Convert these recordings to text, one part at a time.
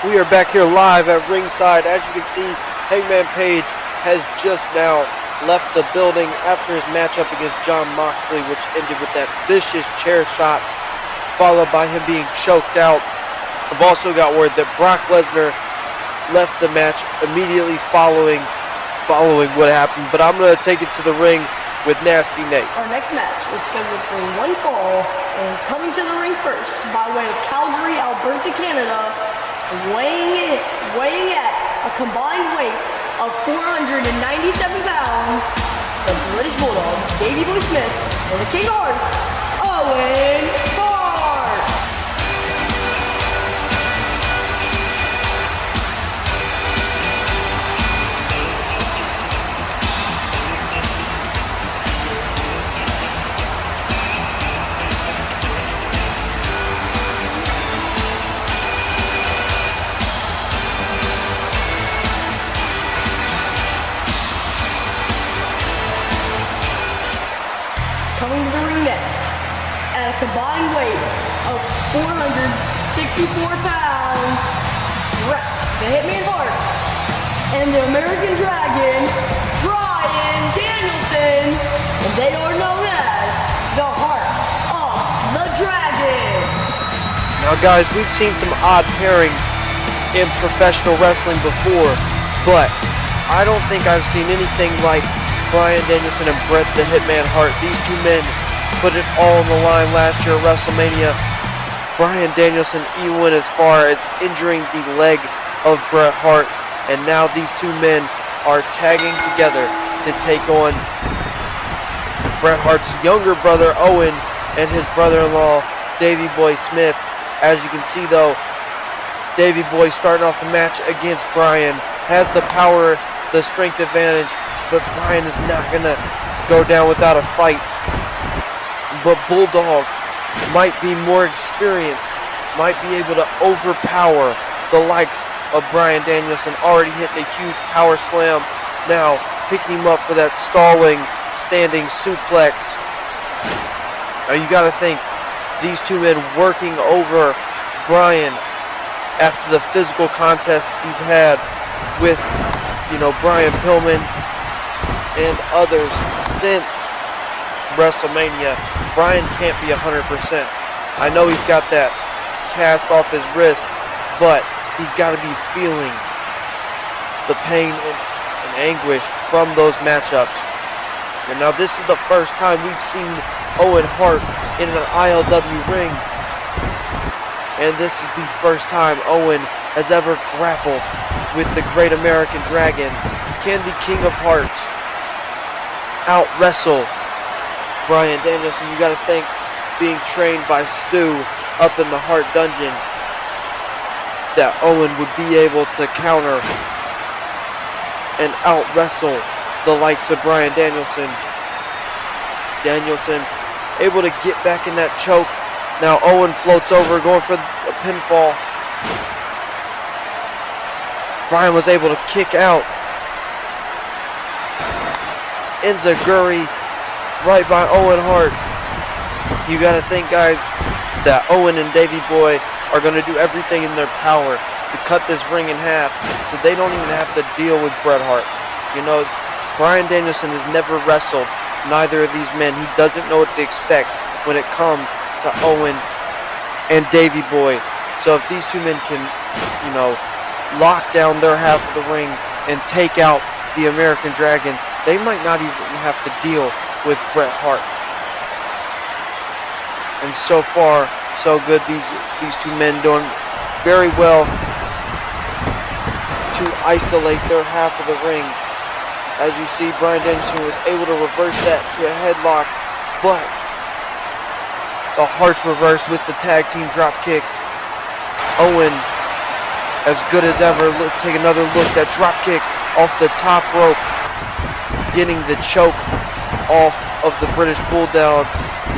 We are back here live at ringside. As you can see, Hangman Page has just now left the building after his matchup against Jon Moxley, which ended with that vicious chair shot, followed by him being choked out. I've also got word that Brock Lesnar left the match immediately following what happened, but I'm going to take it to the ring with Nasty Nate. Our next match is scheduled for one fall, and coming to the ring first by way of Calgary, Alberta, Canada, weighing at a combined weight of 497 pounds, the British Bulldog, Davey Boy Smith, and the King of Hearts, Owen Hart. Coming to the ring next, at a combined weight of 464 pounds, Bret, the Hitman Hart, and the American Dragon, Bryan Danielson, and they are known as the Heart of the Dragon. Now guys, we've seen some odd pairings in professional wrestling before, but I don't think I've seen anything like Bryan Danielson and Bret the Hitman Hart. These two men put it all on the line last year at WrestleMania. Bryan Danielson even went as far as injuring the leg of Bret Hart, and now these two men are tagging together to take on Bret Hart's younger brother Owen and his brother-in-law Davey Boy Smith. As you can see though, Davey Boy starting off the match against Bryan has the power, the strength advantage, but Bryan is not going to go down without a fight. But Bulldog might be more experienced, might be able to overpower the likes of Bryan Danielson, already hitting a huge power slam, now picking him up for that stalling standing suplex. Now you got to think, these two men working over Bryan after the physical contests he's had with, Brian Pillman and others since WrestleMania. Bryan can't be 100%. I know he's got that cast off his wrist, but he's got to be feeling the pain and anguish from those matchups. And now this is the first time we've seen Owen Hart in an ILW ring, and this is the first time Owen has ever grappled with the Great American Dragon. Can the King of Hearts out-wrestle Bryan Danielson? You gotta think, being trained by Stu up in the Hart Dungeon, that Owen would be able to counter and out-wrestle the likes of Bryan Danielson. Danielson able to get back in that choke. Now Owen floats over, going for a pinfall. Bryan was able to kick out. Enziguri right by Owen Hart. You got to think, guys, that Owen and Davey Boy are going to do everything in their power to cut this ring in half so they don't even have to deal with Bret Hart. Bryan Danielson has never wrestled neither of these men. He doesn't know what to expect when it comes to Owen and Davey Boy. So if these two men can, lock down their half of the ring and take out the American Dragon, they might not even have to deal with Bret Hart. And so far, so good. These two men doing very well to isolate their half of the ring. As you see, Bryan Danielson was able to reverse that to a headlock, but the Harts reversed with the tag team drop kick. Owen, as good as ever. Let's take another look. That drop kick off the top rope, getting the choke off of the British Bulldog.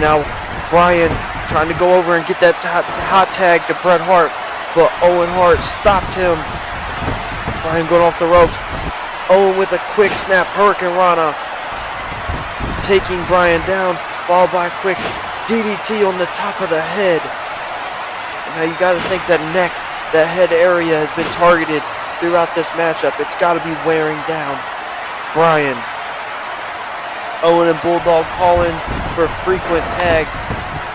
Now Bryan trying to go over and get that hot tag to Bret Hart, but Owen Hart stopped him. Bryan going off the ropes. Owen with a quick snap Hurricane Rana, taking Bryan down, followed by a quick DDT on the top of the head. And now you got to think that neck, That head area has been targeted throughout this matchup. It's got to be wearing down Bryan. Owen and Bulldog calling for frequent tag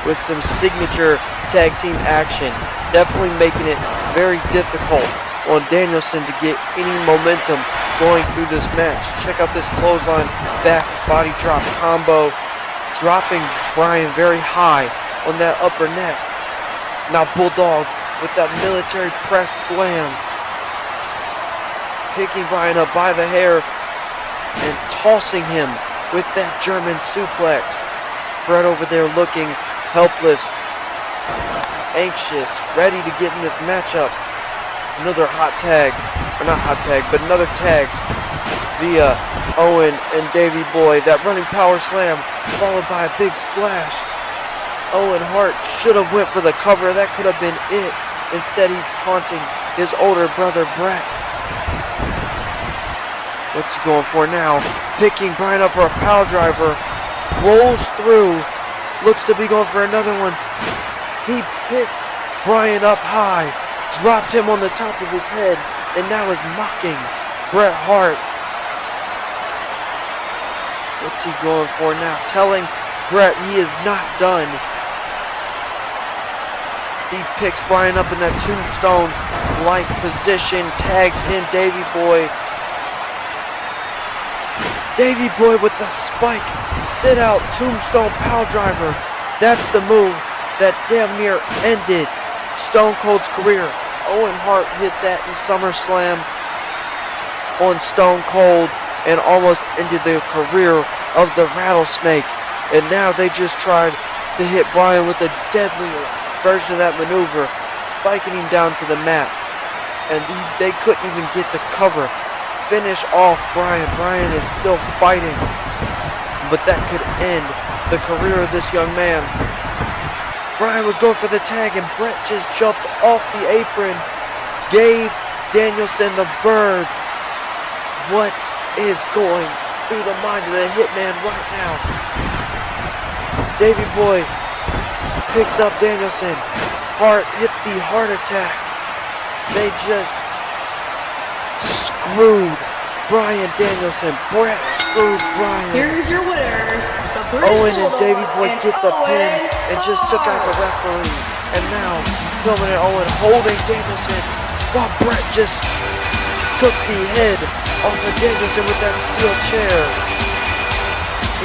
with some signature tag team action. Definitely making it very difficult on Danielson to get any momentum going through this match. Check out this clothesline back body drop combo, dropping Bryan very high on that upper neck. Now Bulldog with that military press slam, picking Bryan up by the hair and tossing him with that German suplex. Bret over there looking helpless, anxious, ready to get in this matchup. Another hot tag, or not hot tag, but another tag via Owen and Davey Boy. That running power slam followed by a big splash. Owen Hart should have went for the cover. That could have been it. Instead, he's taunting his older brother Bret. What's he going for now? Picking Bryan up for a power driver. Rolls through. Looks to be going for another one. He picked Bryan up high. Dropped him on the top of his head. And now is mocking Bret Hart. What's he going for now? Telling Bret he is not done. He picks Bryan up in that tombstone-like position. Tags in Davey Boy. Davey Boy with the spike, sit out, tombstone power driver. That's the move that damn near ended Stone Cold's career. Owen Hart hit that in SummerSlam on Stone Cold and almost ended the career of the Rattlesnake. And now they just tried to hit Bryan with a deadlier version of that maneuver, spiking him down to the mat. And they couldn't even get the cover. Finish off Bryan. Bryan is still fighting, but that could end the career of this young man. Bryan was going for the tag and Bret just jumped off the apron, gave Danielson the bird. What is going through the mind of the Hitman right now? Davey Boy picks up Danielson. Hart hits the heart attack. They just screwed Bryan Danielson. Bret screwed Bryan. Here's your winners, the British Owen and Bulldog Davey Boy get the pin and just took out the referee. And now Pillman and Owen holding Danielson while Bret just took the head off of Danielson with that steel chair.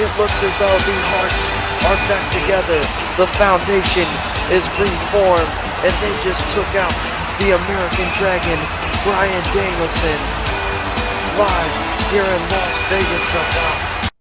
It looks as though the Harts are back together. The foundation is reformed and they just took out the American Dragon, Bryan Danielson, live here in Las Vegas, Nevada.